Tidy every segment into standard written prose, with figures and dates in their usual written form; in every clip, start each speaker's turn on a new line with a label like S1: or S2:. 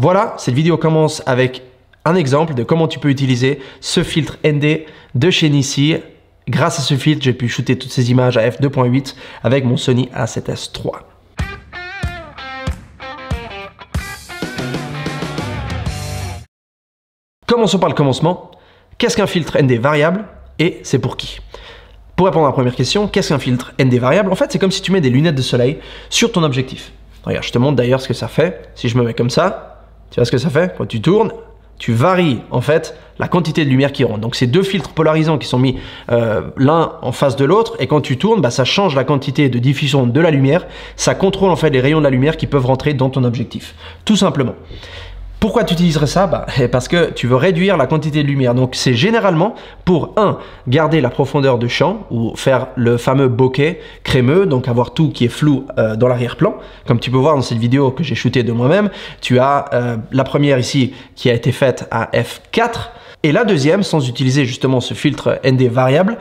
S1: voilà, cette vidéo commence avec un exemple de comment tu peux utiliser ce filtre ND de chez Nissi. Grâce à ce filtre, j'ai pu shooter toutes ces images à f2.8 avec mon Sony A7S III. Commençons par le commencement. Qu'est-ce qu'un filtre ND variable et c'est pour qui? Pour répondre à la première question, qu'est-ce qu'un filtre ND variable? En fait, c'est comme si tu mets des lunettes de soleil sur ton objectif. Regarde, je te montre d'ailleurs ce que ça fait. Si je me mets comme ça, tu vois ce que ça fait? Quand tu tournes, tu varies en fait la quantité de lumière qui rentre. Donc c'est deux filtres polarisants qui sont mis l'un en face de l'autre et quand tu tournes, bah, ça change la quantité de diffusion de la lumière. Ça contrôle en fait les rayons de la lumière qui peuvent rentrer dans ton objectif. Tout simplement. Pourquoi tu utiliserais ça? Parce que tu veux réduire la quantité de lumière. Donc c'est généralement pour garder la profondeur de champ ou faire le fameux bokeh crémeux, donc avoir tout qui est flou dans l'arrière-plan. Comme tu peux voir dans cette vidéo que j'ai shootée de moi-même, tu as la première ici qui a été faite à f4 et la deuxième, sans utiliser justement ce filtre ND variable,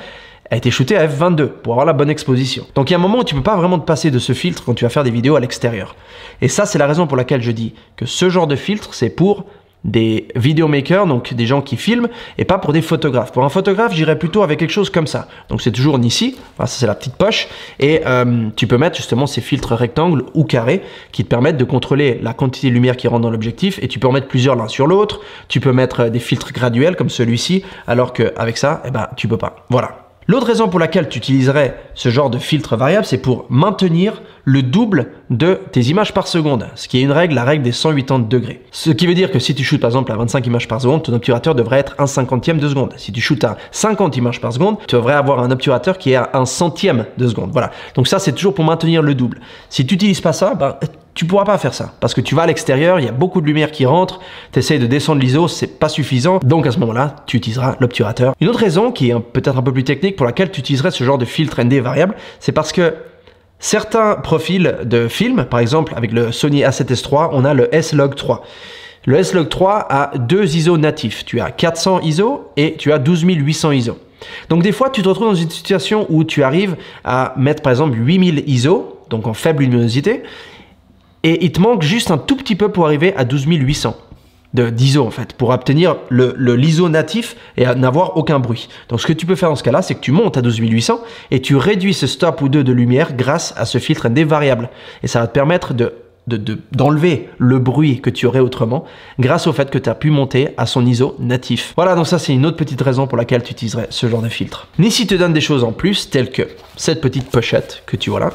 S1: a été shooté à f22 pour avoir la bonne exposition. Donc il y a un moment où tu ne peux pas vraiment te passer de ce filtre quand tu vas faire des vidéos à l'extérieur. Et ça, c'est la raison pour laquelle je dis que ce genre de filtre, c'est pour des vidéomakers, donc des gens qui filment, et pas pour des photographes. Pour un photographe, j'irais plutôt avec quelque chose comme ça. Donc c'est toujours Nissi, enfin, ça c'est la petite poche, et tu peux mettre justement ces filtres rectangles ou carrés qui te permettent de contrôler la quantité de lumière qui rentre dans l'objectif, et tu peux en mettre plusieurs l'un sur l'autre. Tu peux mettre des filtres graduels comme celui-ci, alors qu'avec ça, eh ben, tu peux pas. Voilà. L'autre raison pour laquelle tu utiliserais ce genre de filtre variable, c'est pour maintenir le double de tes images par seconde, ce qui est une règle, la règle des 180 degrés. Ce qui veut dire que si tu shootes par exemple à 25 images par seconde, ton obturateur devrait être 1/50e de seconde. Si tu shootes à 50 images par seconde, tu devrais avoir un obturateur qui est à 1/100e de seconde. Voilà. Donc ça, c'est toujours pour maintenir le double. Si tu n'utilises pas ça, ben, tu pourras pas faire ça parce que tu vas à l'extérieur, il y a beaucoup de lumière qui rentre, tu essaies de descendre l'ISO, c'est pas suffisant, donc à ce moment-là, tu utiliseras l'obturateur. Une autre raison qui est peut-être un peu plus technique pour laquelle tu utiliserais ce genre de filtre ND variable, c'est parce que certains profils de films, par exemple avec le Sony A7S III, on a le S-Log 3. Le S-Log 3 a deux ISO natifs, tu as 400 ISO et tu as 12800 ISO. Donc des fois, tu te retrouves dans une situation où tu arrives à mettre par exemple 8000 ISO, donc en faible luminosité, et il te manque juste un tout petit peu pour arriver à 12800 d'ISO en fait, pour obtenir l'ISO natif et n'avoir aucun bruit. Donc ce que tu peux faire dans ce cas-là, c'est que tu montes à 12800 et tu réduis ce stop ou deux de lumière grâce à ce filtre ND variable. Et ça va te permettre d'enlever le bruit que tu aurais autrement grâce au fait que tu as pu monter à son ISO natif. Voilà, donc ça c'est une autre petite raison pour laquelle tu utiliserais ce genre de filtre. Nissi te donne des choses en plus, telles que cette petite pochette que tu vois là.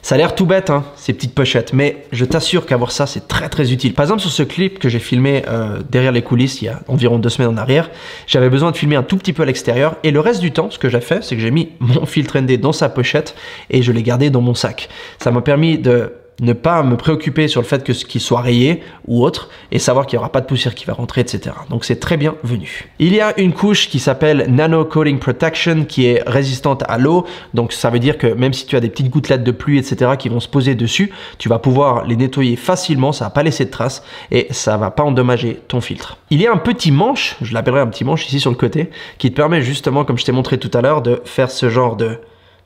S1: Ça a l'air tout bête, hein, ces petites pochettes, mais je t'assure qu'avoir ça, c'est très très utile. Par exemple, sur ce clip que j'ai filmé derrière les coulisses il y a environ 2 semaines en arrière, j'avais besoin de filmer un tout petit peu à l'extérieur et le reste du temps, ce que j'ai fait, c'est que j'ai mis mon filtre ND dans sa pochette et je l'ai gardé dans mon sac. Ça m'a permis de ne pas me préoccuper sur le fait qu'il soit rayé ou autre et savoir qu'il n'y aura pas de poussière qui va rentrer, etc. Donc c'est très bien venu. Il y a une couche qui s'appelle Nano Coating Protection qui est résistante à l'eau. Donc ça veut dire que même si tu as des petites gouttelettes de pluie, etc. qui vont se poser dessus, tu vas pouvoir les nettoyer facilement, ça va pas laisser de traces et ça va pas endommager ton filtre. Il y a un petit manche, je l'appellerai un petit manche ici sur le côté, qui te permet justement, comme je t'ai montré tout à l'heure, de faire ce genre de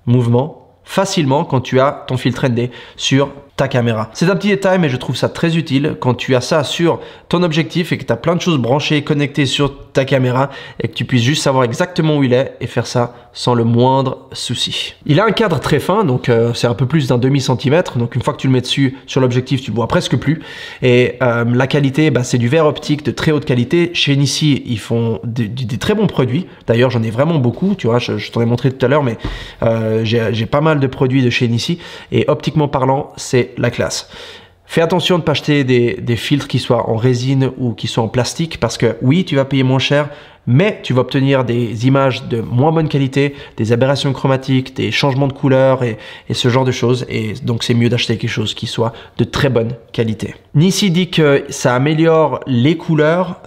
S1: mouvement facilement quand tu as ton filtre ND sur ta caméra. C'est un petit détail, mais je trouve ça très utile quand tu as ça sur ton objectif et que tu as plein de choses branchées, connectées sur ta caméra et que tu puisses juste savoir exactement où il est et faire ça sans le moindre souci. Il a un cadre très fin, donc c'est un peu plus d'un demi-centimètre, donc une fois que tu le mets dessus sur l'objectif, tu le vois presque plus. Et la qualité, c'est du verre optique de très haute qualité. Chez Nissi, ils font des très bons produits. D'ailleurs, j'en ai vraiment beaucoup, tu vois, je t'en ai montré tout à l'heure, mais j'ai pas mal de produits de chez Nissi et optiquement parlant, c'est la classe. Fais attention de ne pas acheter des filtres qui soient en résine ou qui soient en plastique parce que oui, tu vas payer moins cher, mais tu vas obtenir des images de moins bonne qualité, des aberrations chromatiques, des changements de couleur et ce genre de choses. Et donc, c'est mieux d'acheter quelque chose qui soit de très bonne qualité. Nissi dit que ça améliore les couleurs.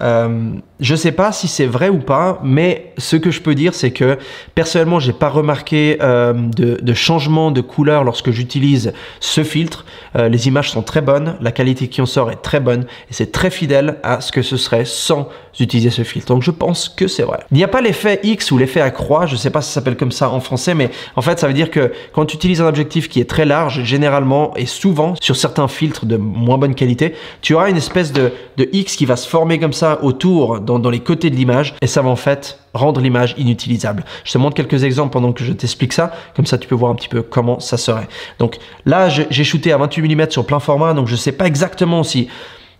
S1: Je sais pas si c'est vrai ou pas, mais ce que je peux dire, c'est que personnellement, j'ai pas remarqué de changement de couleur lorsque j'utilise ce filtre. Les images sont très bonnes, la qualité qui en sort est très bonne et c'est très fidèle à ce que ce serait sans utiliser ce filtre. Donc je pense que c'est vrai. Il n'y a pas l'effet X ou l'effet à croix, je sais pas si ça s'appelle comme ça en français, mais en fait ça veut dire que quand tu utilises un objectif qui est très large, généralement et souvent sur certains filtres de moins bonne qualité, tu auras une espèce de X qui va se former comme ça autour, dans les côtés de l'image, et ça va en fait rendre l'image inutilisable. Je te montre quelques exemples pendant que je t'explique ça, comme ça tu peux voir un petit peu comment ça serait. Donc là j'ai shooté à 28 mm sur plein format, donc je sais pas exactement si...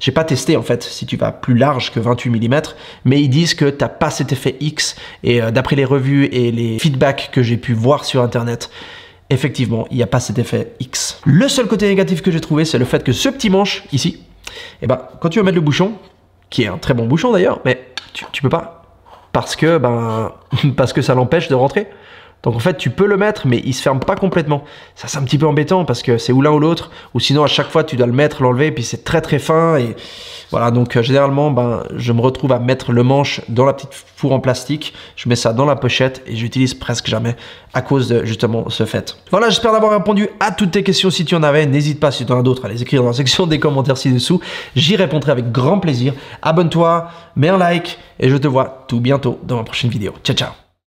S1: J'ai pas testé en fait si tu vas plus large que 28 mm, mais ils disent que t'as pas cet effet X, et d'après les revues et les feedbacks que j'ai pu voir sur internet, effectivement, il n'y a pas cet effet X. Le seul côté négatif que j'ai trouvé, c'est le fait que ce petit manche ici, et ben, quand tu vas mettre le bouchon, qui est un très bon bouchon d'ailleurs, mais tu peux pas, parce que ça l'empêche de rentrer. Donc en fait, tu peux le mettre, mais il se ferme pas complètement. Ça, c'est un petit peu embêtant parce que c'est ou l'un ou l'autre, ou sinon à chaque fois tu dois le mettre, l'enlever, et puis c'est très très fin. Et voilà, donc généralement, je me retrouve à mettre le manche dans la petite four en plastique. Je mets ça dans la pochette et j'utilise presque jamais à cause de justement ce fait. Voilà, j'espère d'avoir répondu à toutes tes questions. Si tu en avais, n'hésite pas, si tu en as d'autres, à les écrire dans la section des commentaires ci-dessous. J'y répondrai avec grand plaisir. Abonne-toi, mets un like et je te vois tout bientôt dans ma prochaine vidéo. Ciao, ciao.